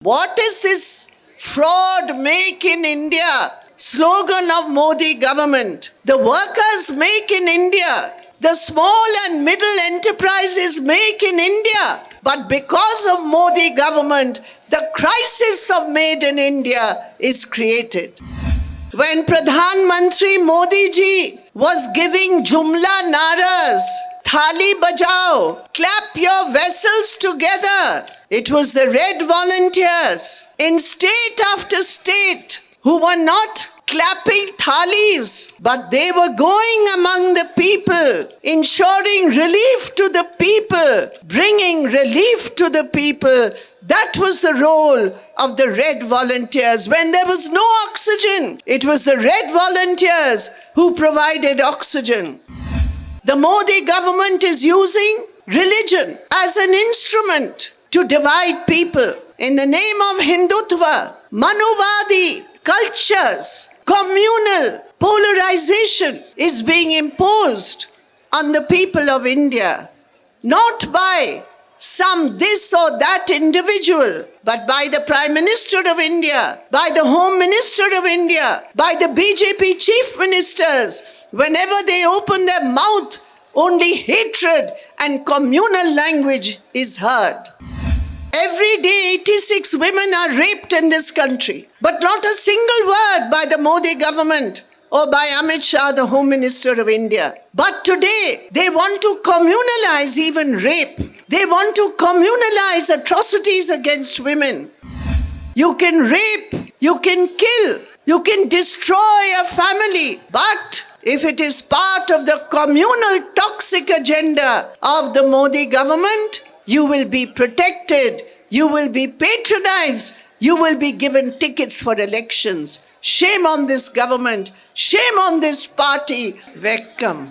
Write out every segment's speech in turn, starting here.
What is this fraud make in India slogan of Modi government? The workers make in India. The small and middle enterprises make in India. But because of Modi government, the crisis of Made in India is created. When Pradhan Mantri Modi ji was giving Jumla naras, Thali bajao, clap your vessels together, it was the Red Volunteers in state after state who were not clapping thalis, but they were going among the people, ensuring relief to the people, bringing relief to the people. That was the role of the Red Volunteers. When there was no oxygen, it was the Red Volunteers who provided oxygen. The Modi government is using religion as an instrument to divide people in the name of Hindutva, Manuvadi cultures. Communal polarization is being imposed on the people of India, not by some this or that individual, but by the Prime Minister of India, by the Home Minister of India, by the BJP chief ministers. Whenever they open their mouth, only hatred and communal language is heard. Every day, 86 women are raped in this country, but not a single word by the Modi government or by Amit Shah, the Home Minister of India. But today, they want to communalize even rape. They want to communalize atrocities against women. You can rape, you can kill, you can destroy a family, but if it is part of the communal toxic agenda of the Modi government, you will be protected, you will be patronized, you will be given tickets for elections. Shame on this government, shame on this party. Vekkam.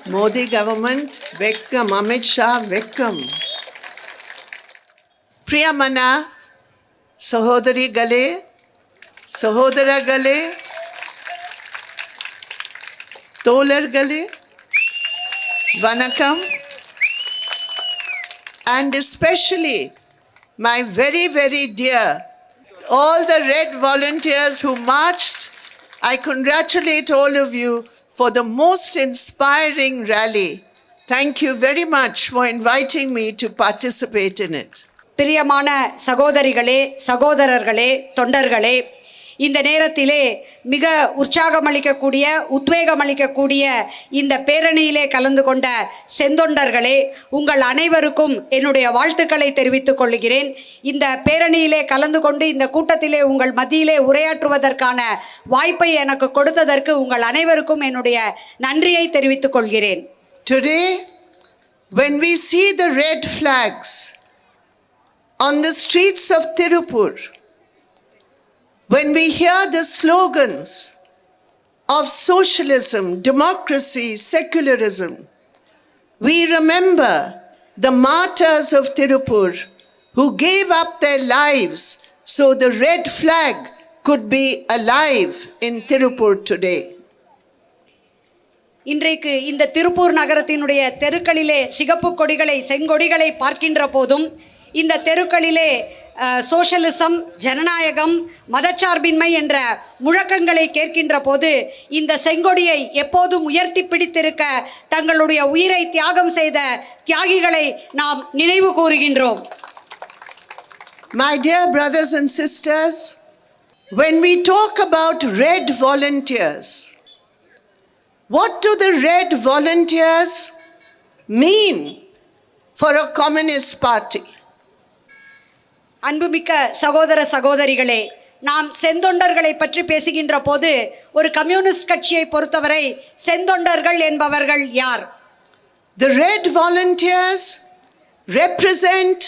Modi government, vekkam. Amit Shah, vekkam. Priyamana, Sahodari Gale, Sahodara Gale, Tolar Gale, Vanakam. And especially my very, very dear, all the Red Volunteers who marched, I congratulate all of you for the most inspiring rally. Thank you very much for inviting me to participate in it. பிரியமான சகோதரிகளே, சகோதரர்களே, தொண்டர்களே, இந்த நேரத்திலே மிக உற்சாகமளிக்கக்கூடிய உத்வேகமளிக்கக்கூடிய இந்த பேரணியிலே கலந்து கொண்ட செந்தொண்டர்களே, உங்கள் அனைவருக்கும் என்னுடைய வாழ்த்துக்களை தெரிவித்துக் கொள்கிறேன். இந்த பேரணியிலே கலந்து கொண்டு இந்த கூட்டத்திலே உங்கள் மத்தியிலே உரையாற்றுவதற்கான வாய்ப்பை எனக்கு கொடுத்ததற்கு உங்கள் அனைவருக்கும் என்னுடைய நன்றியை தெரிவித்துக் கொள்கிறேன். Today, when we see the red flags on the streets of Tirupur, when we hear the slogans of socialism, democracy, secularism, we remember the martyrs of Tirupur who gave up their lives so the red flag could be alive in Tirupur today. இன்றைக்கு இந்த திருப்பூர் நகரத்தினுடைய தெருக்களிலே சிகப்பு கொடிகளை, செங்கொடிகளை பார்க்கின்ற போதும், இந்த தெருக்களிலே socialism, ஜனநாயகம், மதச்சார்பின்மை என்ற முழக்கங்களை கேட்கின்ற போது இந்த செங்கொடியை எப்போதும் உயர்த்தி பிடித்திருக்க தங்களுடைய உயிரை தியாகம் செய்த தியாகிகளை நாம் நினைவு கூறுகின்றோம். My dear brothers and sisters, when we talk about Red Volunteers, what do the Red Volunteers mean for a communist party? அன்புமிக்க சகோதர சகோதரிகளே, நாம் செந்தொண்டர்களை பற்றி பேசுகின்ற போது ஒரு கம்யூனிஸ்ட் கட்சியை பொறுத்தவரை செந்தொண்டர்கள் என்பவர்கள் யார்? The Red Volunteers represent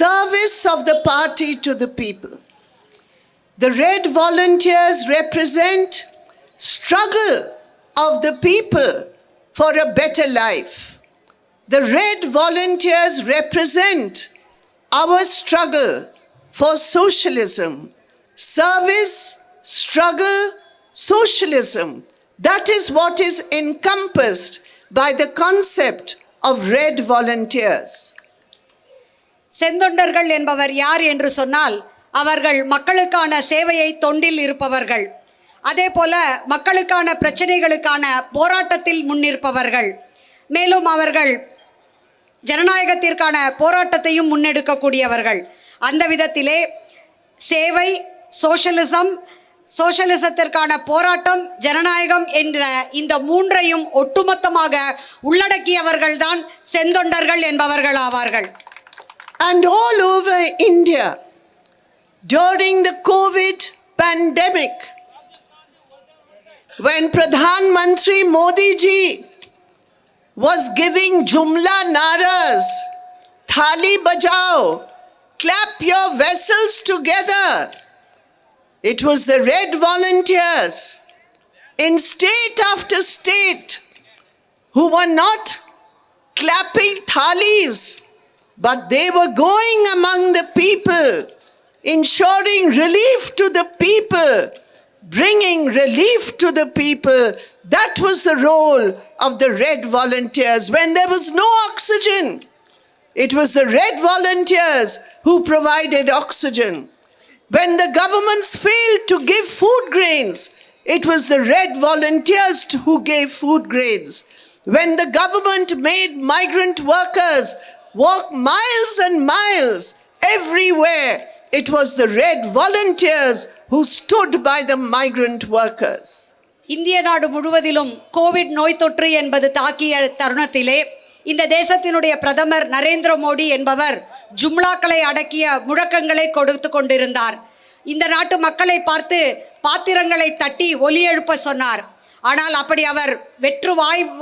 service of the party to the people. The Red Volunteers represent struggle of the people for a better life. The Red Volunteers represent our struggle for socialism. Service, struggle, socialism. That is what is encompassed by the concept of Red Volunteers. செந்தொண்டர்கள் என்பவர் யார் என்று சொன்னால் அவர்கள் மக்களுக்கான சேவையை தொண்டில் இருப்பவர்கள். அதே போல மக்களுக்கான பிரச்சனைகளுக்கான போராட்டத்தில் முன்னிற்பவர்கள். மேலும் அவர்கள் ஜனநாயகத்திற்கான போராட்டத்தையும் முன்னெடுக்கக்கூடியவர்கள். அந்த விதத்திலே சேவை, சோஷலிசத்திற்கான போராட்டம், ஜனநாயகம் என்ற இந்த மூன்றையும் ஒட்டுமொத்தமாக உள்ளடக்கியவர்கள்தான் செந்தொண்டர்கள் என்பவர்கள் ஆவார்கள். And all over India, during the COVID pandemic, when Pradhan Mantri Modi ji was giving Jumla naras, Thali bajao, clap your vessels together, it was the Red Volunteers in state after state who were not clapping thalis, but they were going among the people, ensuring relief to the people, bringing relief to the people. That was the role of the Red Volunteers. When there was no oxygen, it was the Red Volunteers who provided oxygen. When the governments failed to give food grains, it was the Red Volunteers who gave food grains. When the government made migrant workers walk miles and miles everywhere, it was the Red Volunteers who stood by the migrant workers. இந்திய நாடு முழுவதிலும் Covid நோய் தொற்று என்பது தாக்கிய தருணத்திலே இந்த தேசத்தினுடைய பிரதமர் நரேந்திர மோடி என்பவர் ஜும்லாக்களை அடக்கிய முழக்கங்களை கொடுத்து கொண்டிருந்தார். இந்த நாட்டு மக்களை பார்த்து பாத்திரங்களை தட்டி ஒலி எழுப்ப சொன்னார். ஆனால் அப்படி அவர் வெற்று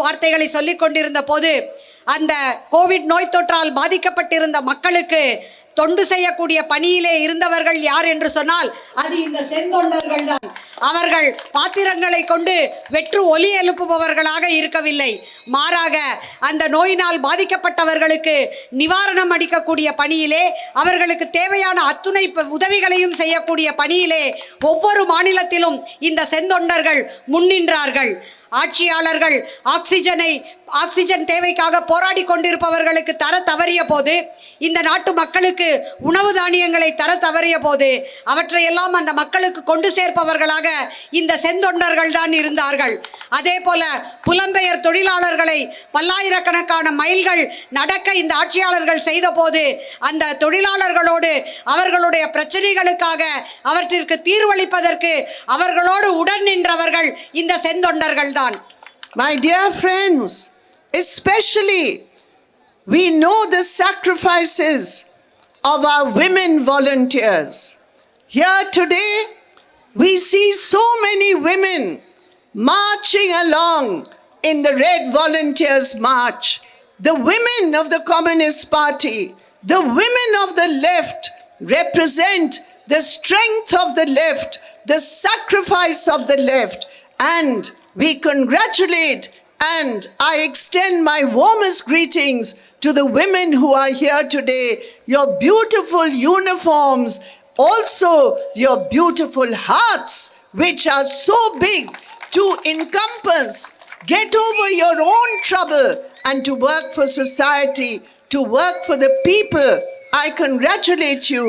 வார்த்தைகளை சொல்லிக் கொண்டிருந்த போது அந்த கோவிட் நோய் தொற்றால் பாதிக்கப்பட்டிருந்த மக்களுக்கு தொண்டு செய்யக்கூடிய பணியிலே இருந்தவர்கள் யார் என்று சொன்னால் அது இந்த செந்தொண்டர்கள் தான். அவர்கள் பாத்திரங்களை கொண்டு வெற்று ஒலி எழுப்புபவர்களாக இருக்கவில்லை. மாறாக அந்த நோயினால் பாதிக்கப்பட்டவர்களுக்கு நிவாரணம் அளிக்கக்கூடிய பணியிலே, அவர்களுக்கு தேவையான அத்துணை உதவிகளையும் செய்யக்கூடிய பணியிலே ஒவ்வொரு மாநிலத்திலும் இந்த செந்தொண்டர்கள் முன்னின்றார்கள். ஆட்சியாளர்கள் ஆக்சிஜன் தேவைக்காக போராடி கொண்டிருப்பவர்களுக்கு தர தவறிய போது, இந்த நாட்டு மக்களுக்கு உணவு தானியங்களை தர தவறிய போது அவற்றையெல்லாம் அந்த மக்களுக்கு கொண்டு சேர்ப்பவர்களாக இந்த செந்தொண்டர்கள் தான் இருந்தார்கள். அதே போல புலம்பெயர் தொழிலாளர்களை பல்லாயிரக்கணக்கான மைல்கள் நடக்க இந்த ஆட்சியாளர்கள் செய்த போது அந்த தொழிலாளர்களோடு அவர்களுடைய பிரச்சனைகளுக்காக அவற்றிற்கு தீர்வளிப்பதற்கு அவர்களோடு உடன் நின்றவர்கள் இந்த செந்தொண்டர்கள் தான். My dear friends, especially we know the sacrifices of our women volunteers. Here today, we see so many women marching along in the Red Volunteers March. The women of the Communist Party, the women of the left represent the strength of the left, the sacrifice of the left, and we congratulate and I extend my warmest greetings to the women who are here today. Your beautiful uniforms, also your beautiful hearts, which are so big to encompass, get over your own trouble and to work for society, to work for the people. I congratulate you,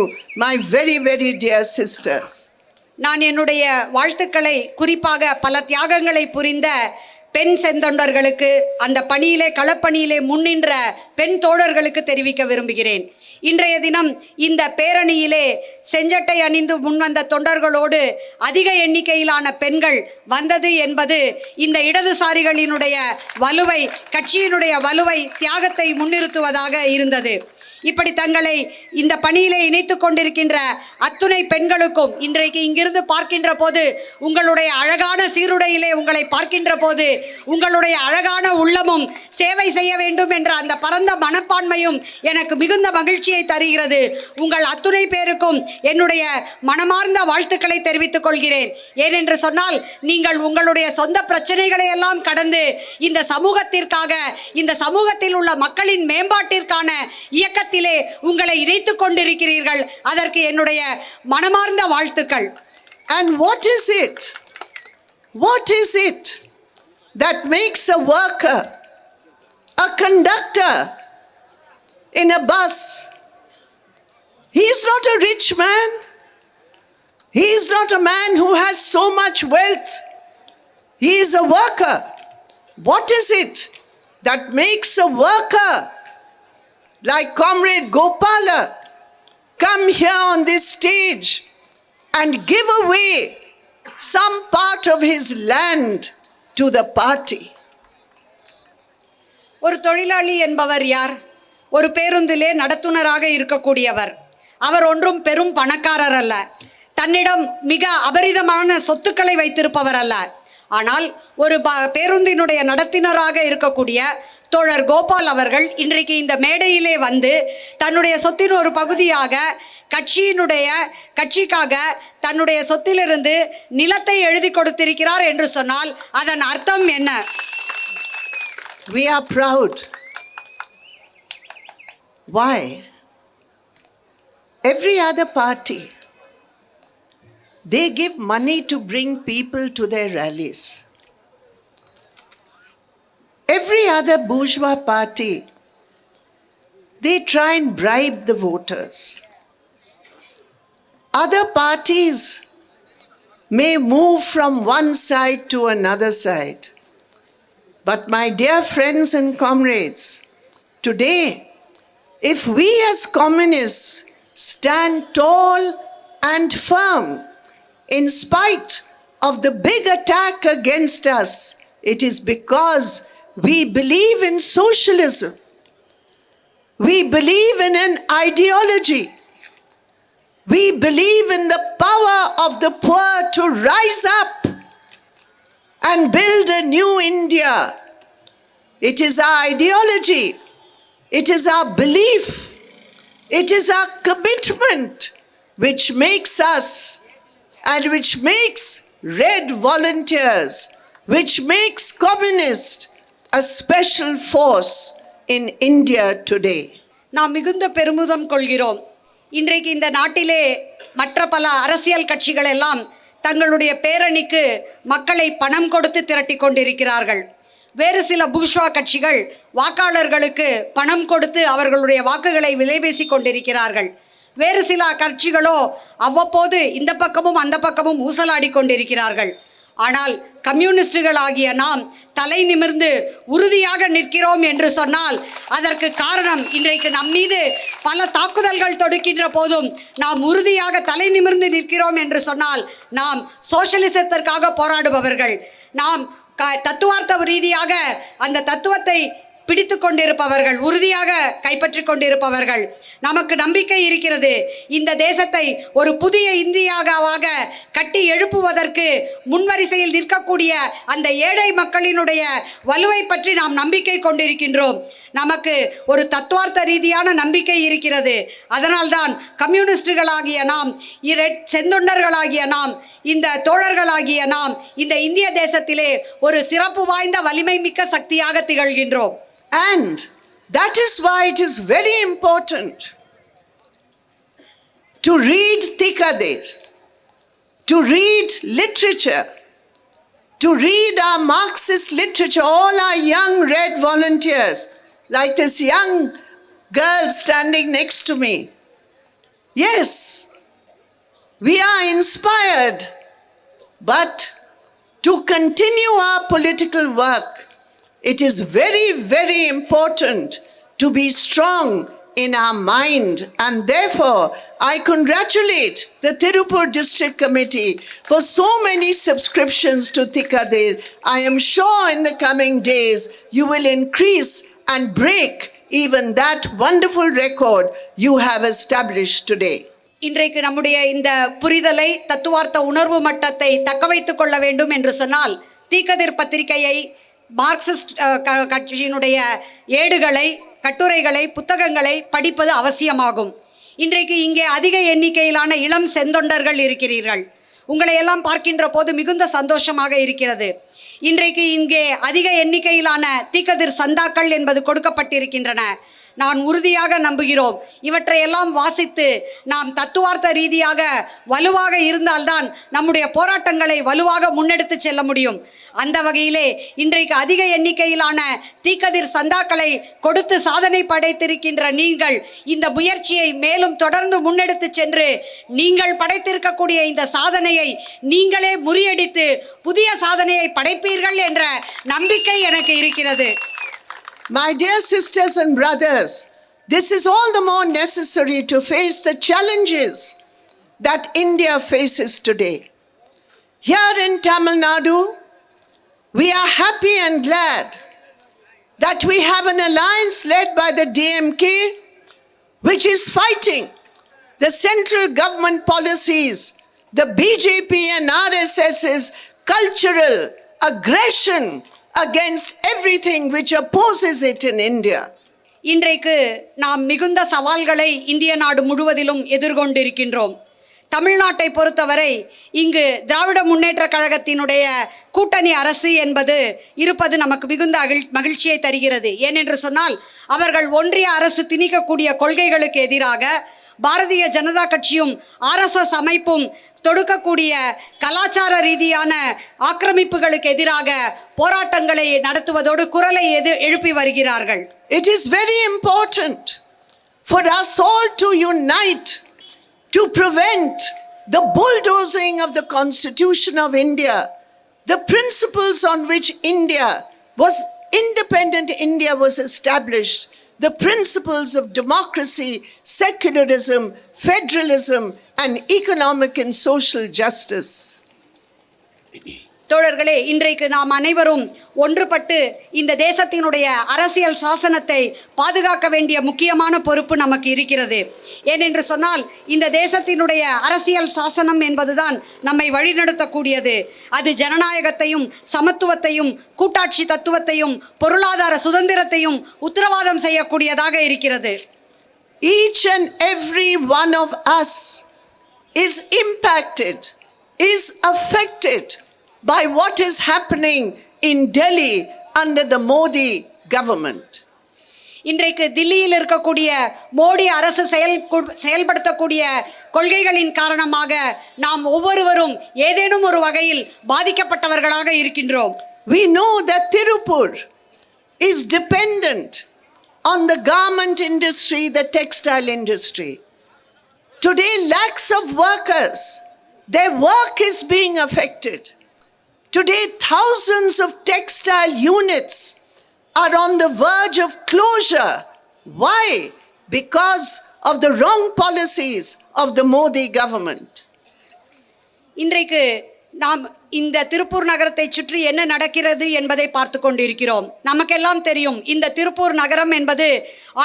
my very, very dear sisters. நான் என்னுடைய வாழ்த்துக்களை குறிப்பாக பல தியாகங்களை புரிந்த பெண் செந்தொண்டர்களுக்கு, அந்த பணியிலே களப்பணியிலே முன்னின்ற பெண் தோழர்களுக்கு தெரிவிக்க விரும்புகிறேன். இன்றைய தினம் இந்த பேரணியிலே செஞ்சட்டை அணிந்து முன்வந்த தொண்டர்களோடு அதிக எண்ணிக்கையிலான பெண்கள் வந்தது என்பது இந்த இடதுசாரிகளினுடைய வலுவை, கட்சியினுடைய வலுவை, தியாகத்தை முன்னிறுத்துவதாக இருந்தது. இப்படி தங்களை இந்த பணியிலே இணைத்து கொண்டிருக்கின்ற அத்துணை பெண்களுக்கும் இன்றைக்கு இங்கிருந்து பார்க்கின்ற போது, உங்களுடைய அழகான சீருடையிலே உங்களை பார்க்கின்ற போது, உங்களுடைய அழகான உள்ளமும் சேவை செய்ய வேண்டும் என்ற அந்த பரந்த மனப்பான்மையும் எனக்கு மிகுந்த மகிழ்ச்சியை தருகிறது. உங்கள் அத்துணை பேருக்கும் என்னுடைய மனமார்ந்த வாழ்த்துக்களை தெரிவித்துக் கொள்கிறேன். ஏனென்று சொன்னால், நீங்கள் உங்களுடைய சொந்த பிரச்சனைகளை எல்லாம் கடந்து இந்த சமூகத்திற்காக, இந்த சமூகத்தில் உள்ள மக்களின் மேம்பாட்டிற்கான இயக்கத்தில் உங்களை இணைத்துக் கொண்டிருக்கிறீர்கள். அதற்கு என்னுடைய மனமார்ந்த வாழ்த்துக்கள். And what is it that makes a worker, a conductor in a bus, He is not a rich man. He is not a man who has so much wealth. He is a worker. What is it that makes a worker like Comrade Gopala come here on this stage and give away some part of his land to the party? ஒரு தொழிலாளி என்பவர் யார்? ஒரு பேருந்திலே நடத்துனராக இருக்கக்கூடியவர். அவர் ஒன்றும் பெரும் பணக்காரர் அல்ல. தன்னிடம் மிக அபரிதமான சொத்துக்களை வைத்திருப்பவர் அல்ல. ஆனால் ஒரு பேருந்தினுடைய நடத்தினராக இருக்கக்கூடிய தோழர் கோபால் அவர்கள் இன்றைக்கு இந்த மேடையிலே வந்து தன்னுடைய சொத்தின் ஒரு பகுதியாக கட்சிக்காக தன்னுடைய சொத்திலிருந்து நிலத்தை எழுதி கொடுத்திருக்கிறார் என்று சொன்னால் அதன் அர்த்தம் என்ன? We are proud. Why? Every other party, they give money to bring people to their rallies. Every other bourgeois party, they try and bribe the voters. Other parties may move from one side to another side. But my dear friends and comrades, today, if we as communists stand tall and firm in spite of the big attack against us, it is because we believe in socialism. We believe in an ideology. We believe in the power of the poor to rise up and build a new India. It is our ideology. It is our belief. It is our commitment which makes us and which makes Red Volunteers, which makes communists a special force in India today. நாம் மிகுந்த பெருமிதம் கொள்கிறோம். இன்றைக்கு இந்த நாட்டிலே மற்ற பல அரசியல் கட்சிகள் எல்லாம் தங்களுடைய பேரணிக்கு மக்களை பணம் கொடுத்து திரட்டி கொண்டிருக்கிறார்கள். வேறு சில பூர்ஷ்வா கட்சிகள் வாக்காளர்களுக்கு பணம் கொடுத்து அவர்களுடைய வாக்குகளை விலைபேசி கொண்டிருக்கிறார்கள். வேறு சில கட்சிகளோ அவ்வப்போது இந்த பக்கமும் அந்த பக்கமும் ஊசலாடி கொண்டிருக்கிறார்கள். ஆனால் கம்யூனிஸ்டுகளாகிய நாம் தலை நிமிர்ந்து உறுதியாக நிற்கிறோம் என்று சொன்னால் அதற்கு காரணம் இன்றைக்கு நம் மீது பல தாக்குதல்கள் தொடுக்கின்ற போதும் நாம் உறுதியாக தலை நிமிர்ந்து நிற்கிறோம் என்று சொன்னால் நாம் சோஷலிசத்திற்காக போராடுபவர்கள். நாம் தத்துவார்த்த ரீதியாக அந்த தத்துவத்தை பிடித்து கொண்டிருப்பவர்கள், உறுதியாக கைப்பற்றி கொண்டிருப்பவர்கள். நமக்கு நம்பிக்கை இருக்கிறது. இந்த தேசத்தை ஒரு புதிய இந்தியாவாக கட்டி எழுப்புவதற்கு முன்வரிசையில் நிற்கக்கூடிய அந்த ஏழை மக்களினுடைய வலுவை பற்றி நாம் நம்பிக்கை கொண்டிருக்கின்றோம். நமக்கு ஒரு தத்துவார்த்த ரீதியான நம்பிக்கை இருக்கிறது. அதனால்தான் கம்யூனிஸ்டுகளாகிய நாம், செந்தொண்டர்களாகிய நாம், இந்த தோழர்களாகிய நாம் இந்த இந்திய தேசத்திலே ஒரு சிறப்பு வாய்ந்த வலிமை மிக்க சக்தியாக திகழ்கின்றோம். And that is why it is very important to read Theekkathir, to read literature, to read our Marxist literature, all our young Red Volunteers, like this young girl standing next to me. Yes, we are inspired, but to continue our political work, it is very, very important to be strong in our mind, and therefore I congratulate the Tirupur District Committee for so many subscriptions to Theekkathir. I am sure in the coming days you will increase and break even that wonderful record you have established today. இன்றைக்கு நம்முடைய இந்த புரிதலை, தத்துவார்த்த உணர்வு மட்டத்தை தக்க வைத்துக் கொள்ள வேண்டும் என்று சொன்னால் தீக்கதிர் பத்திரிகையை, மார்க்சிஸ்ட் கட்சியினுடைய ஏடுகளை, கட்டுரைகளை, புத்தகங்களை படிப்பது அவசியமாகும். இன்றைக்கு இங்கே அதிக எண்ணிக்கையிலான இளம் செந்தொண்டர்கள் இருக்கிறீர்கள். உங்களை எல்லாம் பார்க்கின்ற போது மிகுந்த சந்தோஷமாக இருக்கிறது. இன்றைக்கு இங்கே அதிக எண்ணிக்கையிலான தீக்கதிர் சந்தாக்கள் என்பது கொடுக்கப்பட்டிருக்கின்றன. நான் உறுதியாக நம்புகிறோம். இவற்றையெல்லாம் வாசித்து நாம் தத்துவார்த்த ரீதியாக வலுவாக இருந்தால்தான் நம்முடைய போராட்டங்களை வலுவாக முன்னெடுத்து செல்ல முடியும். அந்த வகையிலே இன்றைக்கு அதிக எண்ணிக்கையிலான தீக்கதிர் சந்தாக்களை கொடுத்து சாதனை படைத்திருக்கின்ற நீங்கள் இந்த முயற்சியை மேலும் தொடர்ந்து முன்னெடுத்து சென்று நீங்கள் படைத்திருக்கக்கூடிய இந்த சாதனையை நீங்களே முறியடித்து புதிய சாதனையை படைப்பீர்கள் என்ற நம்பிக்கை எனக்கு இருக்கிறது. My dear sisters and brothers, this is all the more necessary to face the challenges that India faces today. Here in Tamil Nadu, we are happy and glad that we have an alliance led by the DMK, which is fighting the central government policies, the BJP and RSS's cultural aggression against everything which opposes it in India. இன்றைக்கு நாம் மிகுந்த சவால்களை இந்திய நாடு முழுவதிலும் எதிர்கொண்டிருக்கின்றோம். தமிழ்நாட்டை பொறுத்தவரை இங்கு திராவிட முன்னேற்ற கழகத்தினுடைய கூட்டணி அரசு என்பது இருப்பது நமக்கு மிகுந்த மகிழ்ச்சியை தருகிறது. ஏனென்று சொன்னால் அவர்கள் ஒன்றிய அரசு திணிக்கக்கூடிய கொள்கைகளுக்கு எதிராக பாரதிய ஜனதா கட்சியும் RSS அமைப்பும் தொடுக்கக்கூடிய கலாச்சார ரீதியான ஆக்கிரமிப்புகளுக்கு எதிராக போராட்டங்களை நடத்துவதோடு குரலை எழுப்பி வருகிறார்கள். It is very important for us all to unite to prevent the bulldozing of the Constitution of India, the principles on which independent India was established, the principles of democracy, secularism, federalism, and economic and social justice. தோழர்களே, இன்றைக்கு நாம் அனைவரும் ஒன்றுபட்டு இந்த தேசத்தினுடைய அரசியல் சாசனத்தை பாதுகாக்க வேண்டிய முக்கியமான பொறுப்பு நமக்கு இருக்கிறது. ஏனென்று சொன்னால் இந்த தேசத்தினுடைய அரசியல் சாசனம் என்பதுதான் நம்மை வழிநடத்தக்கூடியது. அது ஜனநாயகத்தையும் சமத்துவத்தையும் கூட்டாட்சி தத்துவத்தையும் பொருளாதார சுதந்திரத்தையும் உத்தரவாதம் செய்யக்கூடியதாக இருக்கிறது. Each and every one of us is impacted, is affected by what is happening in Delhi under the Modi government. இன்றைக்கு தில்லியில் இருக்கக்கூடிய மோடி அரசு செயல்படுத்தக்கூடிய கொள்கைகளின் காரணமாக நாம் ஒவ்வொருவரும் ஏதேனும் ஒரு வகையில் பாதிக்கப்பட்டவர்களாக இருக்கின்றோம். We know that Tirupur is dependent on the garment industry, the textile industry. Today, lakhs of workers, their work is being affected. Today, thousands of textile units are on the verge of closure. Why? Because of the wrong policies of the Modi government. இன்றைக்கு நாம் இந்த திருப்பூர் நகரத்தை சுற்றி என்ன நடக்கிறது என்பதை பார்த்து கொண்டிருக்கிறோம். நமக்கெல்லாம் தெரியும், இந்த திருப்பூர் நகரம் என்பது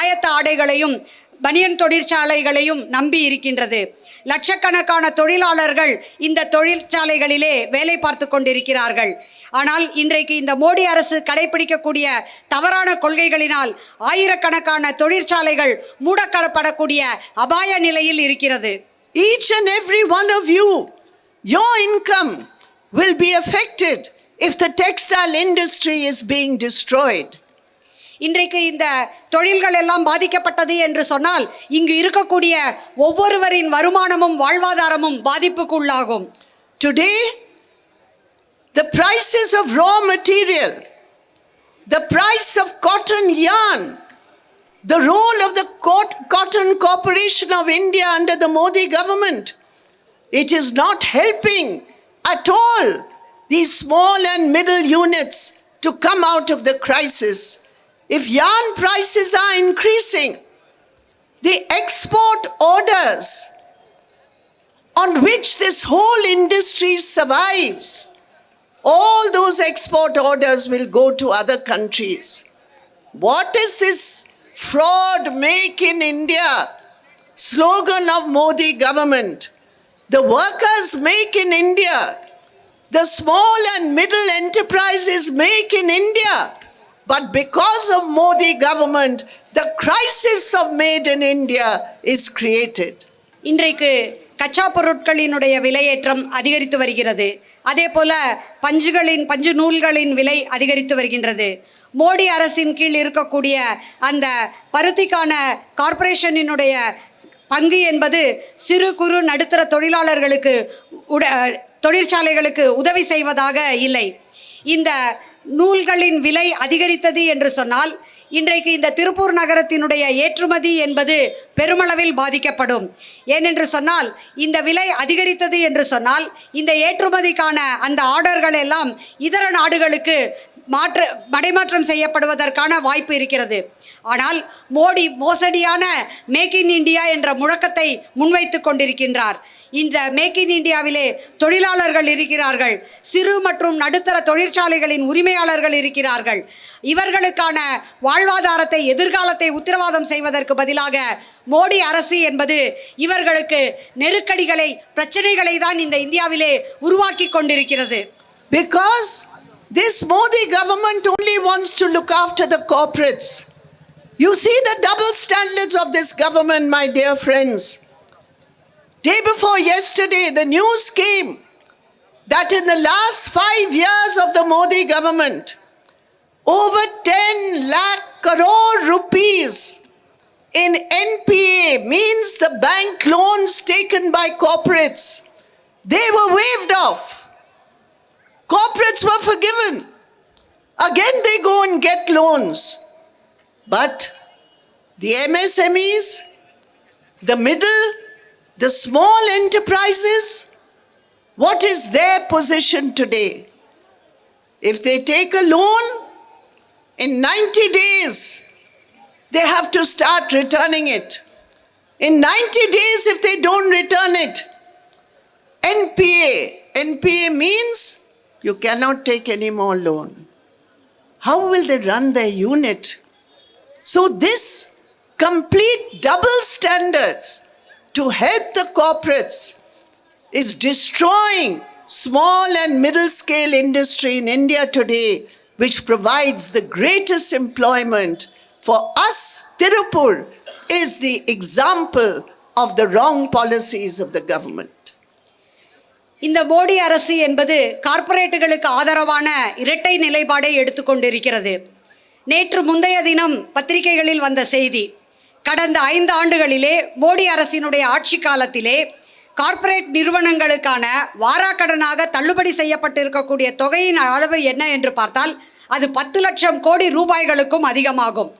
ஆயத்த ஆடைகளையும் பனியன் தொழிற்சாலைகளையும் நம்பி இருக்கின்றது. லட்சக்கணக்கான தொழிலாளர்கள் இந்த தொழிற்சாலைகளிலே வேலை பார்த்து கொண்டிருக்கிறார்கள். ஆனால் இன்றைக்கு இந்த மோடி அரசு கடைபிடிக்கக்கூடிய தவறான கொள்கைகளினால் ஆயிரக்கணக்கான தொழிற்சாலைகள் மூடப்படக்கூடிய அபாய நிலையில் இருக்கிறது. Each and every one of you, your income will be affected if the textile industry is being destroyed. இன்றைக்கு இந்த தொழில்கள் எல்லாம் பாதிக்கப்பட்டது என்று சொன்னால் இங்கு இருக்கக்கூடிய ஒவ்வொருவரின் வருமானமும் வாழ்வாதாரமும் பாதிப்புக்கு உள்ளாகும். Today, the prices of raw material, the price of cotton yarn, the role of the Cotton Corporation of India under the Modi government, it is not helping at all these small and middle units to come out of the crisis. If yarn prices are increasing, the export orders on which this whole industry survives, all those export orders will go to other countries. What is this fraud make in India slogan of Modi government? The workers make in India, the small and middle enterprises make in India. But because of Modi government, the crisis of made in India is created. இன்றைக்கு கச்சா பொருட்களினுடைய விலையேற்றம் அதிகரித்து வருகிறது. அதே போல பஞ்சு நூல்களின் விலை அதிகரித்து வருகின்றது. மோடி அரசின் கீழ் இருக்கக்கூடிய அந்த பருத்திக்கான கார்ப்பரேஷனினுடைய பங்கு என்பது சிறு குறு நடுத்தர தொழிலாளர்களுக்கு தொழிற்சாலைகளுக்கு உதவி செய்வதாக இல்லை. இந்த நூல்களின் விலை அதிகரித்தது என்று சொன்னால் இன்றைக்கு இந்த திருப்பூர் நகரத்தினுடைய ஏற்றுமதி என்பது பெருமளவில் பாதிக்கப்படும். ஏனென்று சொன்னால் இந்த விலை அதிகரித்தது என்று சொன்னால் இந்த ஏற்றுமதிக்கான அந்த ஆர்டர்கள் எல்லாம் இதர நாடுகளுக்கு மடைமாற்றம் செய்யப்படுவதற்கான வாய்ப்பு இருக்கிறது. ஆனால் மோடி மோசடியான மேக் இன் இந்தியா என்ற முழக்கத்தை முன்வைத்து கொண்டிருக்கின்றார். இந்த மேக் இன் இந்தியாவிலே தொழிலாளர்கள் இருக்கிறார்கள், சிறு மற்றும் நடுத்தர தொழிற்சாலைகளின் உரிமையாளர்கள் இருக்கிறார்கள். இவர்களுக்கான வாழ்வாதாரத்தை எதிர்காலத்தை உத்தரவாதம் செய்வதற்கு பதிலாக மோடி அரசு என்பது இவர்களுக்கு நெருக்கடிகளை பிரச்சனைகளை தான் இந்த இந்தியாவிலே உருவாக்கி கொண்டிருக்கிறது. Because this Modi government only wants to look after the corporates. You see the double standards of this government, my dear friends. Day before yesterday, the news came that in the last 5 years of the Modi government, over 10 lakh crore rupees in NPA, means the bank loans taken by corporates, they were waived off. Corporates were forgiven. Again they go and get loans. But the MSMEs, the middle, the small enterprises, what is their position today? If they take a loan, in 90 days, they have to start returning it. In 90 days, if they don't return it, NPA means you cannot take any more loan. How will they run their unit? So this complete double standards to help the corporates is destroying small and middle scale industry in India today, which provides the greatest employment. For us, Tirupur is the example of the wrong policies of the government. இந்த மோடி அரசு என்பது கார்ப்பரேட்டுகளுக்கு ஆதரவான இரட்டை நிலைப்பாடை எடுத்துக்கொண்டிருக்கிறது. நேற்று முந்தைய தினம் பத்திரிகைகளில் வந்த செய்தி, கடந்த 5 ஆண்டுகளிலே மோடி அரசினுடைய ஆட்சி காலத்திலே கார்ப்பரேட் நிறுவனங்களுக்கான வாராக்கடனாக தள்ளுபடி செய்யப்பட்டிருக்கக்கூடிய தொகையின் அளவு என்ன என்று பார்த்தால் அது 10 லட்சம் கோடி ரூபாய்களுக்கும் அதிகமாகும்.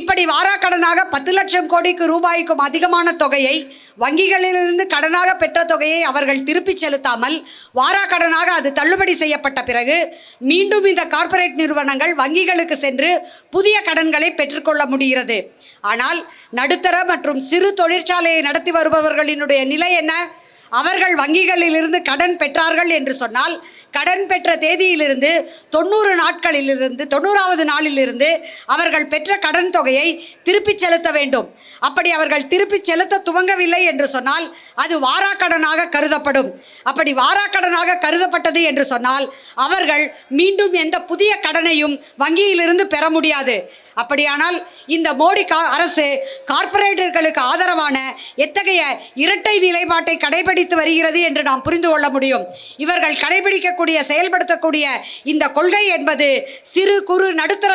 இப்படி வாராக்கடனாக 10 லட்சம் கோடிக்கு ரூபாய்க்கும் அதிகமான தொகையை வங்கிகளிலிருந்து கடனாக பெற்ற தொகையை அவர்கள் திருப்பி செலுத்தாமல் வாராக்கடனாக அது தள்ளுபடி செய்யப்பட்ட பிறகு மீண்டும் இந்த கார்ப்பரேட் நிறுவனங்கள் வங்கிகளுக்கு சென்று புதிய கடன்களை பெற்றுக்கொள்ள முடிகிறது. ஆனால் நடுத்தர மற்றும் சிறு தொழிற்சாலையை நடத்தி வருபவர்களினுடைய நிலை என்ன? அவர்கள் வங்கிகளிலிருந்து கடன் பெற்றார்கள் என்று சொன்னால் கடன் பெற்ற தேதியிலிருந்து 90வது நாளிலிருந்து அவர்கள் பெற்ற கடன் தொகையை திருப்பி செலுத்த வேண்டும். அப்படி அவர்கள் திருப்பி செலுத்த துவங்கவில்லை என்று சொன்னால் அது வாராக்கடனாக கருதப்படும். அப்படி வாராக்கடனாக கருதப்பட்டது என்று சொன்னால் அவர்கள் மீண்டும் எந்த புதிய கடனையும் வங்கியிலிருந்து பெற முடியாது. அப்படியானால் இந்த மோடி அரசு கார்ப்பரேட்டுகளுக்கு ஆதரவான எத்தகைய இரட்டை நிலைப்பாட்டை கடைபிடித்து வருகிறது என்று நாம் புரிந்து கொள்ள முடியும். இவர்கள் கடைபிடிக்கக்கூடிய செயல்படுத்தக்கூடிய இந்த கொள்கை என்பது சிறு குறு நடுத்தர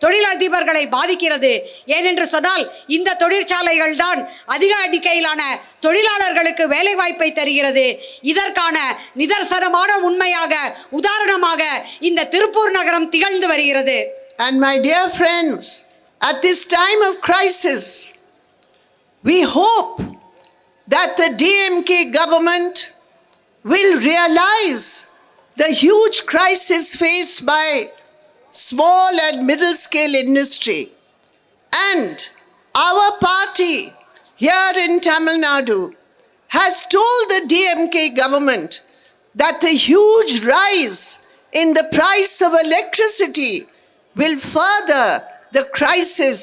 தொழிலதிபர்களை பாதிக்கிறது. ஏனென்று சொன்னால் இந்த தொழிற்சாலைகள் தான் அதிக எண்ணிக்கையிலான தொழிலாளர்களுக்கு வேலை வாய்ப்பை தருகிறது. இதற்கான நிதர்சனமான உதாரணமாக இந்த திருப்பூர் நகரம் திகழ்ந்து வருகிறது. And my dear friends, at this time of crisis, we hope that the DMK government will realize the huge crisis faced by small and middle scale industry. And our party here in Tamil Nadu has told the DMK government that the huge rise in the price of electricity will further the crisis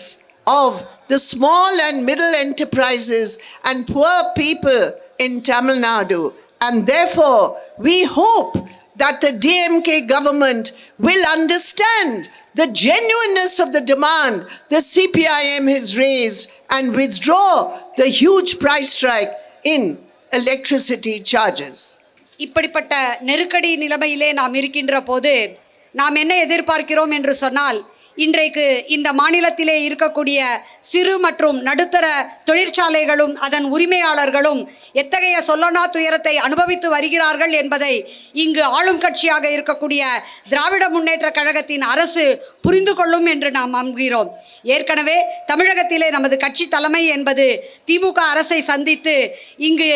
of the small and middle enterprises and poor people in Tamil Nadu. And therefore, we hope that the DMK government will understand the genuineness of the demand the CPI-ML has raised and withdraw the huge price strike in electricity charges. இப்படிப்பட்ட நெருக்கடி நிலைமையிலே நாம் இருக்கின்ற போது நாம் என்ன எதிர்பார்க்கிறோம் என்று சொன்னால், இன்றைக்கு இந்த மாநிலத்திலே இருக்கக்கூடிய சிறு மற்றும் நடுத்தர தொழிற்சாலைகளும் அதன் உரிமையாளர்களும் எத்தகைய சொல்லனா துயரத்தை அனுபவித்து வருகிறார்கள் என்பதை இங்கு ஆளும் கட்சியாக இருக்கக்கூடிய திராவிட முன்னேற்ற கழகத்தின் அரசு புரிந்து கொள்ளும் என்று நாம் நம்புகிறோம். ஏற்கனவே தமிழகத்திலே நமது கட்சி தலைமை என்பது திமுக அரசை சந்தித்து இங்கு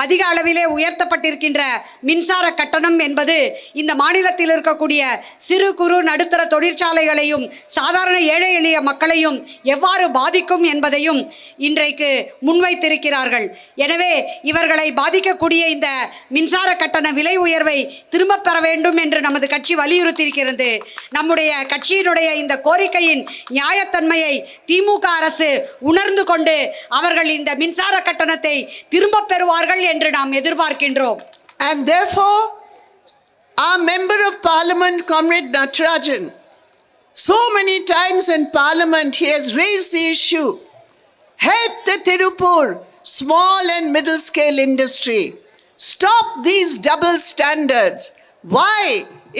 அதிக அளவிலே உயர்த்தப்பட்டிருக்கின்ற மின்சார கட்டணம் என்பது இந்த மாநிலத்தில் இருக்கக்கூடிய சிறு குறு நடுத்தர தொழிற்சாலைகளையும் சாதாரண ஏழை எளிய மக்களையும் எவ்வாறு பாதிக்கும் என்பதையும் இன்றைக்கு முன்வைத்திருக்கிறார்கள். எனவே இவர்களை பாதிக்கக்கூடிய இந்த மின்சார கட்டண விலை உயர்வை திரும்பப் பெற வேண்டும் என்று நமது கட்சி வலியுறுத்தியிருக்கிறது. நம்முடைய கட்சியினுடைய இந்த கோரிக்கையின் நியாயத்தன்மையை திமுக அரசு உணர்ந்து கொண்டு அவர்கள் இந்த மின்சார கட்டணத்தை திரும்பப் பெறுவார்கள் என்று நாம் எதிர்பார்க்கின்றோம். And therefore, our Member of Parliament, Comrade Natarajan, so many times in Parliament he has raised the issue. Help the Tirupur small and middle scale industry. Stop these double standards. Why?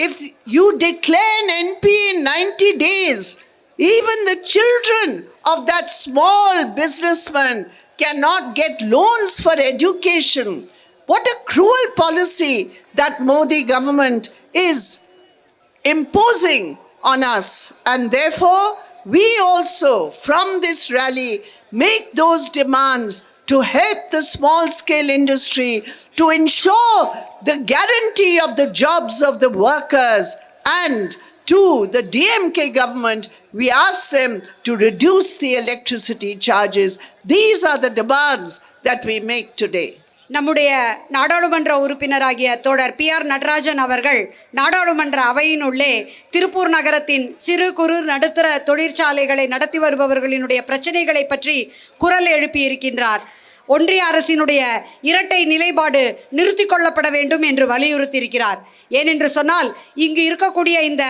If you declare an NP in 90 days, even the children of that small businessman cannot get loans for education. What a cruel policy that Modi government is imposing on us. And therefore, we also from this rally make those demands to help the small scale industry, to ensure the guarantee of the jobs of the workers, and to the DMK government, we ask them to reduce the electricity charges. These are the demands that we make today. நம்முடைய நாடாளுமன்ற உறுப்பினராகிய தோழர் PR Natarajan அவர்கள் நாடாளுமன்ற அவையினுள்ளே திருப்பூர் நகரத்தின் சிறு குறு நடுத்தர தொழிற்சாலைகளை நடத்தி வருபவர்களினுடைய பிரச்சனைகளை பற்றி குரல் எழுப்பியிருக்கின்றார். ஒன்றிய அரசினுடைய இரட்டை நிலைப்பாடு நிறுத்தி கொள்ளப்பட வேண்டும் என்று வலியுறுத்தியிருக்கிறார். ஏனென்று சொன்னால், இங்கு இருக்கக்கூடிய இந்த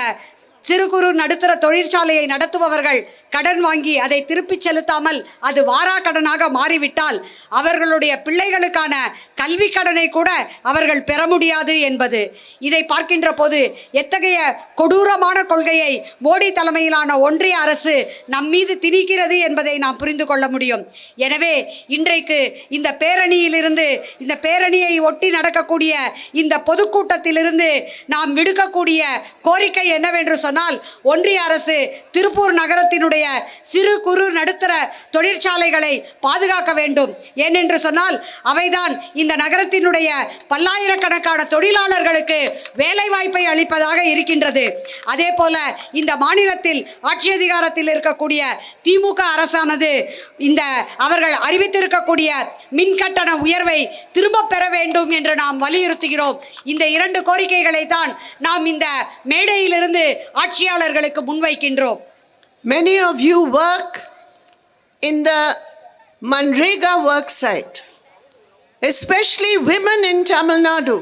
சிறு குறு நடுத்தர தொழிற்சாலையை நடத்துபவர்கள் கடன் வாங்கி அதை திருப்பிச் செலுத்தாமல் அது வாரா கடனாக மாறிவிட்டால் அவர்களுடைய பிள்ளைகளுக்கான கல்வி கடனை கூட அவர்கள் பெற முடியாது என்பது. இதை பார்க்கின்ற போது எத்தகைய கொடூரமான கொள்கையை மோடி தலைமையிலான ஒன்றிய அரசு நம் மீது திணிக்கிறது என்பதை நாம் புரிந்து கொள்ள முடியும். எனவே இன்றைக்கு இந்த பேரணியிலிருந்து, இந்த பேரணியை ஒட்டி நடக்கக்கூடிய இந்த பொதுக்கூட்டத்திலிருந்து நாம் விடுக்கக்கூடிய கோரிக்கை என்னவென்று சொன்னால், ஒன்றிய அரசு திருப்பூர் நகரத்தினுடைய சிறு குறு நடுத்தர தொழிற்சாலைகளை பாதுகாக்க வேண்டும். ஏனென்று சொன்னால் அவைதான் இந்த நகரத்தினுடைய பல்லாயிரக்கணக்கான தொழிலாளர்களுக்கு வேலை வாய்ப்பை அளிப்பதாக இருக்கின்றது. அதே போல இந்த மாநிலத்தில் ஆட்சி அதிகாரத்தில் இருக்கக்கூடிய திமுக அரசானது இந்த அவர்கள் அறிவித்திருக்கக்கூடிய மின் கட்டண உயர்வை திரும்ப பெற வேண்டும் என்று நாம் வலியுறுத்துகிறோம். இந்த இரண்டு கோரிக்கைகளை தான் நாம் இந்த மேடையிலிருந்து ஆட்சியாளர்களுக்கு முன்வைக்கின்றோம். Many of you work in the Manrega work site, especially women in Tamil Nadu,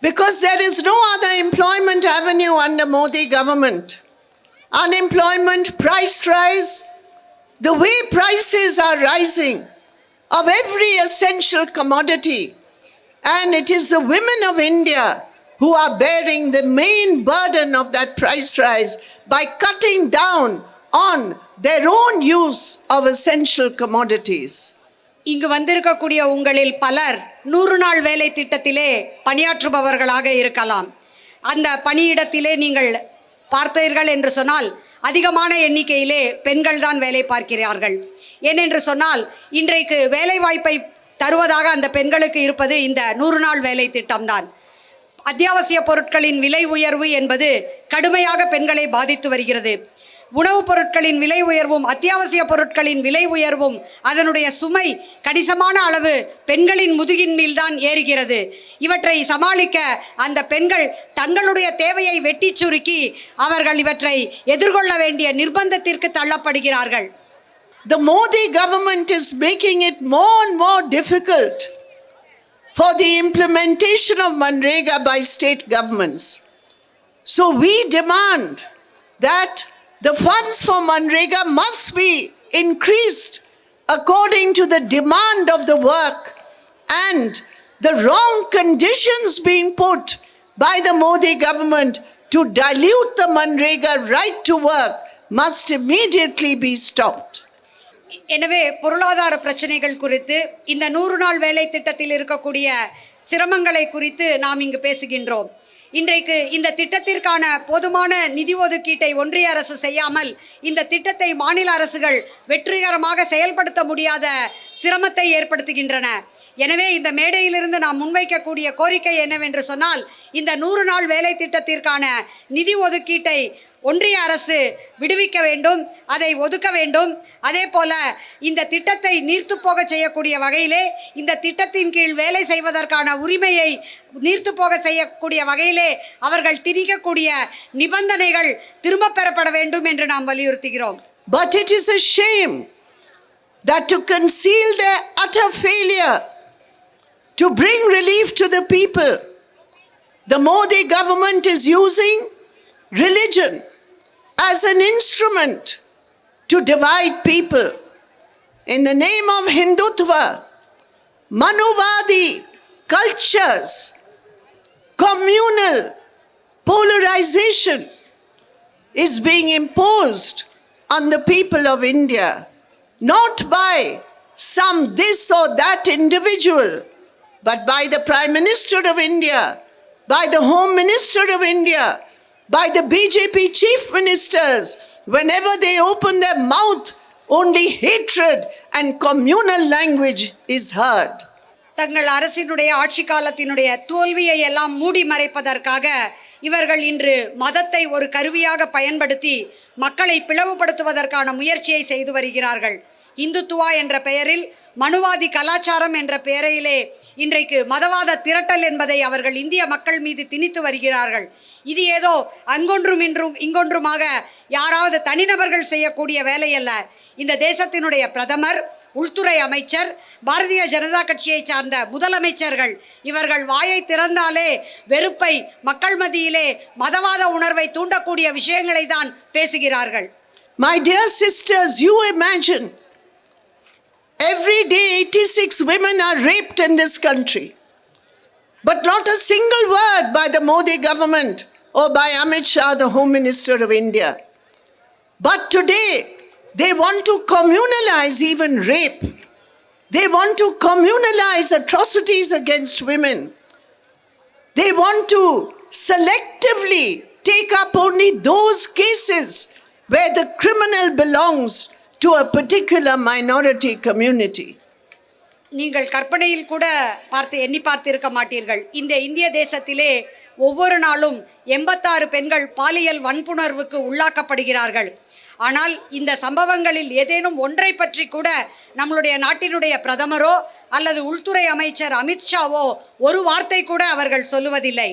because there is no other employment avenue under Modi government. Unemployment, price rise, the way prices are rising of every essential commodity, and it is the women of India who are bearing the main burden of that price rise by cutting down on their own use of essential commodities. இங்கு வந்திருக்கக்கூடிய உங்களில் பலர் 100 நாள் வேலை திட்டத்திலே பணியாற்றுபவர்களாக இருக்கலாம். அந்த பணியிடத்திலே நீங்கள் பார்த்தீர்கள் என்று சொன்னால் அதிகமான எண்ணிக்கையிலே பெண்கள் தான் வேலை பார்க்கிறார்கள். ஏனென்று சொன்னால் இன்றைக்கு வேலை வாய்ப்பை தருவதாக அந்த பெண்களுக்கு இருப்பது இந்த 100 நாள் வேலை திட்டம்தான். அத்தியாவசிய பொருட்களின் விலை உயர்வு என்பது கடுமையாக பெண்களை பாதித்து வருகிறது. உணவுப் பொருட்களின் விலை உயர்வும் அத்தியாவசிய பொருட்களின் விலை உயர்வும் அதனுடைய சுமை கணிசமான அளவு பெண்களின் முதுகின் மீள்தான் ஏறுகிறது. இவற்றை சமாளிக்க அந்த பெண்கள் தங்களுடைய தேவையை வெட்டி சுருக்கி அவர்கள் இவற்றை எதிர்கொள்ள வேண்டிய நிர்பந்தத்திற்கு தள்ளப்படுகிறார்கள். The Modi government is making it more and more difficult for the implementation of Manrega by state governments. So we demand that the funds for Manrega must be increased according to the demand of the work and the wrong conditions being put by the Modi government to dilute the Manrega right to work must immediately be stopped. எனவே பொருளாதார பிரச்சனைகள் குறித்து இந்த 100 நாள் வேலை திட்டத்தில் இருக்கக்கூடிய சிரமங்களை குறித்து நாம் இங்கு பேசுகின்றோம். இன்றைக்கு இந்த திட்டத்திற்கான போதுமான நிதி ஒதுக்கீட்டை ஒன்றிய அரசு செய்யாமல் இந்த திட்டத்தை மாநில அரசுகள் வெற்றிகரமாக செயல்படுத்த முடியாத சிரமத்தை ஏற்படுத்துகின்றன. எனவே இந்த மேடையிலிருந்து நாம் முன்வைக்கக்கூடிய கோரிக்கை என்னவென்று சொன்னால், இந்த 100 நாள் வேலை திட்டத்திற்கான நிதி ஒதுக்கீட்டை ஒன்றிய அரசு விடுவிக்க வேண்டும், அதை ஒதுக்க வேண்டும். அதே போல இந்த திட்டத்தை நீர்த்து போக செய்யக்கூடிய வகையிலே, இந்த திட்டத்தின் கீழ் வேலை செய்வதற்கான உரிமையை நீர்த்து போக செய்யக்கூடிய வகையிலே அவர்கள் திணிக்கக்கூடிய நிபந்தனைகள் திரும்ப பெறப்பட வேண்டும் என்று நாம் வலியுறுத்துகிறோம். But it is a shame that to conceal their utter failure to bring relief to the people, the Modi government is using religion as an instrument to divide people. In the name of Hindutva, Manuvadi cultures, communal polarization is being imposed on the people of India, not by some this or that individual, but by the Prime Minister of India, by the Home Minister of India, by the BJP chief ministers. Whenever they open their mouth, only hatred and communal language is heard. தங்கள் அரசினுடைய ஆட்சி காலத்தினுடைய தோல்வியை எல்லாம் மூடி மறைப்பதற்காக இவர்கள் இன்று மதத்தை ஒரு கருவியாக பயன்படுத்தி மக்களை பிளவுபடுத்துவதற்கான முயற்சியை செய்து வருகிறார்கள். இந்துத்துவா என்ற பெயரில், மனுவாதி கலாச்சாரம் என்ற பெயரிலே இன்றைக்கு மதவாத திரட்டல் என்பதை அவர்கள் இந்திய மக்கள் மீது திணித்து வருகிறார்கள். இது ஏதோ அங்கொன்றும் இங்கொன்றுமாக யாராவது தனிநபர்கள் செய்யக்கூடிய வேலை அல்ல. இந்த தேசத்தினுடைய பிரதமர், உள்துறை அமைச்சர், பாரதிய ஜனதா கட்சியை சார்ந்த முதலமைச்சர்கள் இவர்கள் வாயை திறந்தாலே வெறுப்பை மக்கள் மத்தியிலே மதவாத உணர்வை தூண்டக்கூடிய விஷயங்களை தான் பேசுகிறார்கள். My dear sisters, you imagine every day 86 women are raped in this country, but not a single word by the Modi government or by Amit Shah, the Home Minister of India. But today they want to communalize even rape. They want to communalize atrocities against women. They want to selectively take up only those cases where the criminal belongs to a particular minority community. நீங்கள் கற்பனையில் கூட எண்ணி பார்த்திருக்க மாட்டீர்கள். இந்த இந்திய தேசத்திலே ஒவ்வொரு நாளும் 86 பெண்கள் பாலியல் வன்புணர்வுக்கு உள்ளாக்கப்படுகிறார்கள். ஆனால் இந்த சம்பவங்களில் ஏதேனும் ஒன்றை பற்றி கூட நம்மளுடைய நாட்டினுடைய பிரதமரோ அல்லது உள்துறை அமைச்சர் அமித்ஷாவோ ஒரு வார்த்தை கூட அவர்கள் சொல்லுவதில்லை.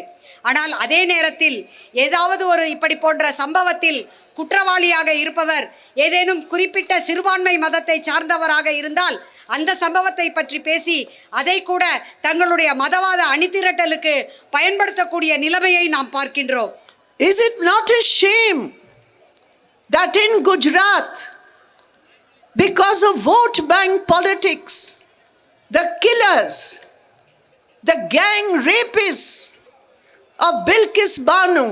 ஆனால் அதே நேரத்தில் ஏதாவது ஒரு இப்படி போன்ற சம்பவத்தில் குற்றவாளியாக இருப்பவர் ஏதேனும் குறிப்பிட்ட சிறுபான்மை மதத்தை சார்ந்தவராக இருந்தால் அந்த சம்பவத்தை பற்றி பேசி அதை கூட தங்களுடைய மதவாத அணிதிரட்டலுக்கு பயன்படுத்தக்கூடிய நிலைமையை நாம் பார்க்கின்றோம். Is it not a shame that in Gujarat, because of vote bank politics, the killers, the gang rapists of Bilkis Banu,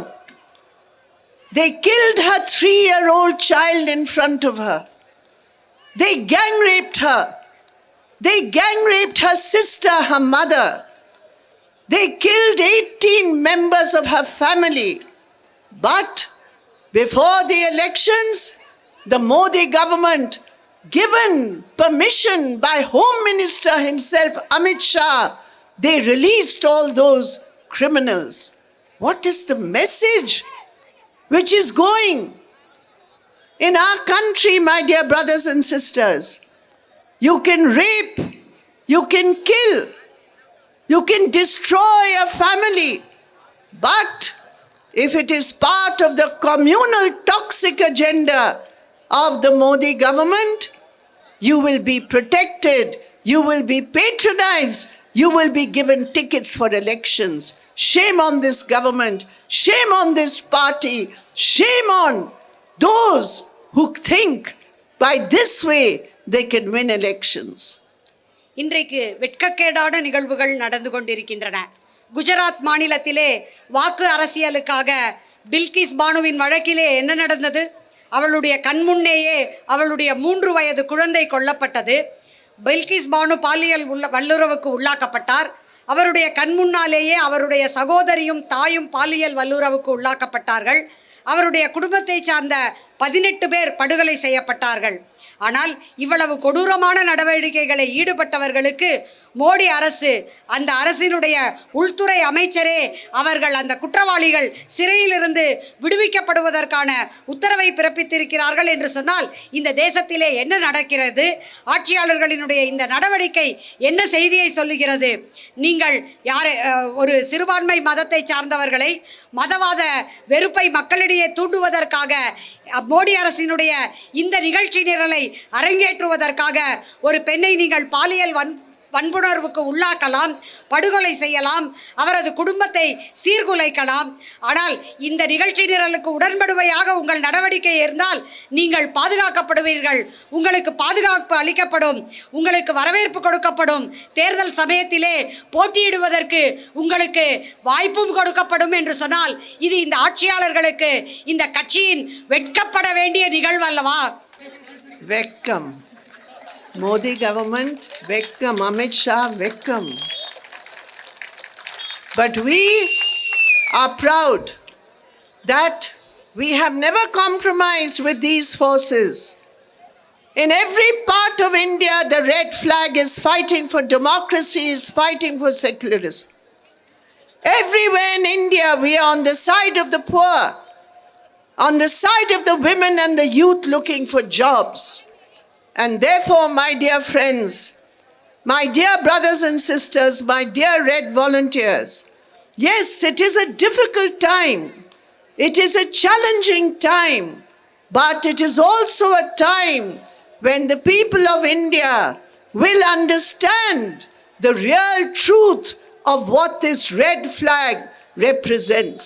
they killed her 3-year-old child in front of her. They gang raped her. They gang raped her sister, her mother. They killed 18 members of her family. But before the elections, the Modi government, given permission by Home Minister himself, Amit Shah, they released all those criminals. What is the message which is going in our country, my dear brothers and sisters? You can rape, you can kill, you can destroy a family, but if it is part of the communal toxic agenda of the Modi government, you will be protected, you will be patronized, you will be given tickets for elections. Shame on this government, shame on this party, shame on those who think by this way they can win elections. இன்றைக்கு வெட்கக்கேடான நிகழ்வுகள் நடந்து கொண்டிருக்கின்றன. குஜராத் மாநிலத்திலே வாக்கு அரசியலுக்காக பில்கிஸ் பானுவின் வழக்கிலே என்ன நடந்தது? அவளுடைய கண்முன்னேயே அவளுடைய 3 வயது குழந்தை கொல்லப்பட்டது. பில்கிஸ் பானு பாலியல் வல்லுறவுக்கு உள்ளாக்கப்பட்டார். அவருடைய கண்முன்னாலேயே அவருடைய சகோதரியும் தாயும் பாலியல் வல்லுறவுக்கு உள்ளாக்கப்பட்டார்கள். அவருடைய குடும்பத்தை சார்ந்த 18 பேர் படுகொலை செய்யப்பட்டார்கள். ஆனால் இவ்வளவு கொடூரமான நடவடிக்கைகளை ஈடுபட்டவர்களுக்கு மோடி அரசு, அந்த அரசினுடைய உள்துறை அமைச்சரே அவர்கள் அந்த குற்றவாளிகள் சிறையிலிருந்து விடுவிக்கப்படுவதற்கான உத்தரவை பிறப்பித்திருக்கிறார்கள் என்று சொன்னால் இந்த தேசத்திலே என்ன நடக்கிறது? ஆட்சியாளர்களினுடைய இந்த நடவடிக்கை என்ன செய்தியை சொல்லுகிறது? நீங்கள் ஒரு சிறுபான்மை மதத்தை சார்ந்தவர்களை மதவாத வெறுப்பை மக்களிடையே தூண்டுவதற்காக மோடி அரசினுடைய இந்த நிகழ்ச்சி நிரலை அரங்கேற்றுவதற்காக ஒரு பெண்ணை நீங்கள் பாலியல் வன்புணர்வுக்கு உள்ளாக்கலாம், படுகொலை செய்யலாம், அவரது குடும்பத்தை சீர்குலைக்கலாம். ஆனால் இந்த நிகழ்ச்சி நிரலுக்கு உடன்படுவையாக உங்கள் நடவடிக்கை இருந்தால் நீங்கள் பாதுகாக்கப்படுவீர்கள், உங்களுக்கு பாதுகாப்பு அளிக்கப்படும், உங்களுக்கு வரவேற்பு கொடுக்கப்படும், தேர்தல் சமயத்திலே போட்டியிடுவதற்கு உங்களுக்கு வாய்ப்பும் கொடுக்கப்படும் என்று சொன்னால் இது இந்த ஆட்சியாளர்களுக்கு, இந்த கட்சியின் வெட்கப்பட வேண்டிய நிகழ்வு அல்லவா? வெட்கம். Modi government, vekkam. Amit Shah, vekkam. But we are proud that we have never compromised with these forces. In every part of India, the red flag is fighting for democracy, is fighting for secularism. Everywhere in India, we are on the side of the poor, on the side of the women and the youth looking for jobs. And therefore, my dear friends, my dear brothers and sisters, my dear Red volunteers, yes, it is a difficult time. It is a challenging time. But it is also a time when the people of India will understand the real truth of what this red flag represents.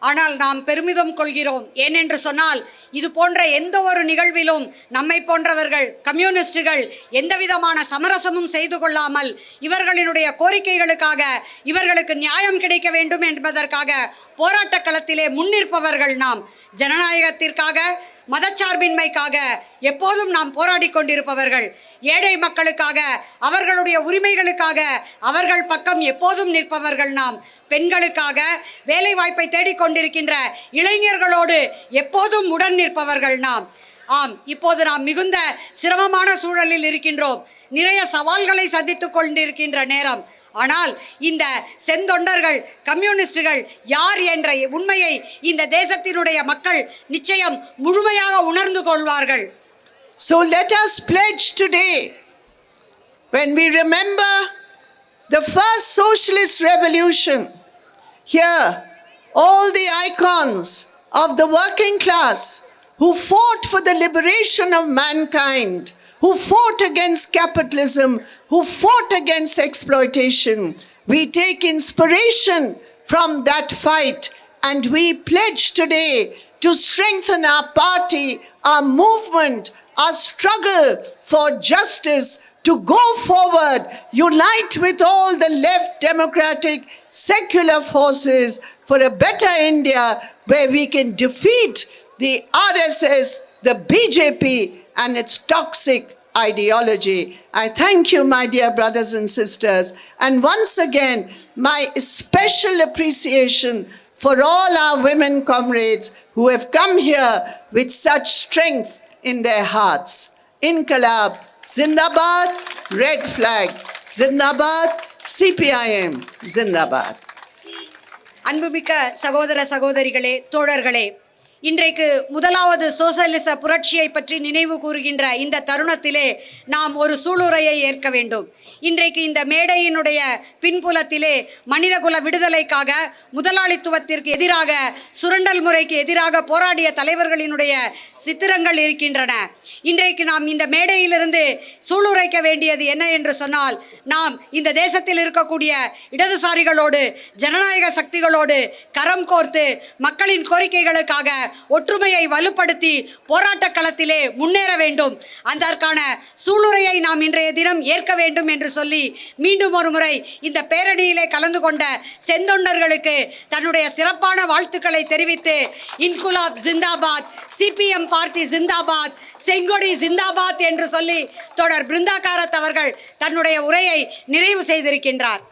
ஆனால் நாம் பெருமிதம் கொள்கிறோம். ஏனென்று சொன்னால் இது போன்ற எந்த ஒரு நிகழ்விலும் நம்மை போன்றவர்கள், கம்யூனிஸ்டுகள், எந்த விதமான சமரசமும் செய்து கொள்ளாமல் இவர்களினுடைய கோரிக்கைகளுக்காக, இவர்களுக்கு நியாயம் கிடைக்க வேண்டும் என்பதற்காக போராட்ட களத்திலே முன்னிற்பவர்கள் நாம். ஜனநாயகத்திற்காக, மதச்சார்பின்மைக்காக எப்போதும் நாம் போராடி கொண்டிருப்பவர்கள். ஏழை மக்களுக்காக, அவர்களுடைய உரிமைகளுக்காக அவர்கள் பக்கம் எப்போதும் நிற்பவர்கள் நாம். பெண்களுக்காக, வேலை வாய்ப்பை தேடிக்கொண்டிருக்கின்ற இளைஞர்களோடு எப்போதும் உடன் நிற்பவர்கள் நாம். ஆம், இப்போது நாம் மிகுந்த சிரமமான சூழலில் இருக்கின்றோம். நிறைய சவால்களை சந்தித்துக் கொண்டிருக்கின்ற நேரம். ஆனால் இந்த செந்தொண்டர்கள், கம்யூனிஸ்டுகள் யார் என்ற உண்மையை இந்த தேசத்தினுடைய மக்கள் நிச்சயம் முழுமையாக உணர்ந்து கொள்வார்கள். So let us pledge today, when we remember the first socialist revolution, here all the icons of the working class who fought for the liberation of mankind, who fought against capitalism, who fought against exploitation. We take inspiration from that fight and we pledge today to strengthen our party, our movement, our struggle for justice, to go forward, unite with all the left democratic secular forces for a better India where we can defeat the RSS, the BJP and its toxic ideology. I thank you, my dear brothers and sisters, and once again my special appreciation for all our women comrades who have come here with such strength in their hearts. Inqilab Zindabad, red flag Zindabad, CPI-M Zindabad. அன்புமிக்க சகோதர சகோதரிகளே, தோழர்களே, இன்றைக்கு முதலாவது சோசலிச புரட்சியை பற்றி நினைவு கூறுகின்ற இந்த தருணத்திலே நாம் ஒரு சூளுரையை ஏற்க வேண்டும். இன்றைக்கு இந்த மேடையினுடைய பின்புலத்திலே மனிதகுல விடுதலைக்காக, முதலாளித்துவத்திற்கு எதிராக, சுரண்டல் முறைக்கு எதிராக போராடிய தலைவர்களினுடைய சித்திரங்கள் இருக்கின்றன. இன்றைக்கு நாம் இந்த மேடையிலிருந்து சூளுரைக்க வேண்டியது என்ன என்று சொன்னால், நாம் இந்த தேசத்தில் இருக்கக்கூடிய இடதுசாரிகளோடு, ஜனநாயக சக்திகளோடு கரம் கோர்த்து மக்களின் கோரிக்கைகளுக்காக ஒற்றுமையை வலுப்படுத்தி போராட்ட களத்திலே முன்னேற வேண்டும். அதற்கான சூளுரையை நாம் இன்றைய தினம் ஏற்க வேண்டும் என்று சொல்லி மீண்டும் ஒரு முறை இந்த பேரணியிலே கலந்து கொண்ட செந்தொண்டர்களுக்கு தன்னுடைய சிறப்பான வாழ்த்துக்களை தெரிவித்து இன்குலாப் ஜிந்தாபாத், சிபிஎம் பார்ட்டி ஜிந்தாபாத், செங்கொடி ஜிந்தாபாத் என்று சொல்லி தொடர் பிருந்தா காரத் அவர்கள் தன்னுடைய உரையை நிறைவு செய்திருக்கின்றார்.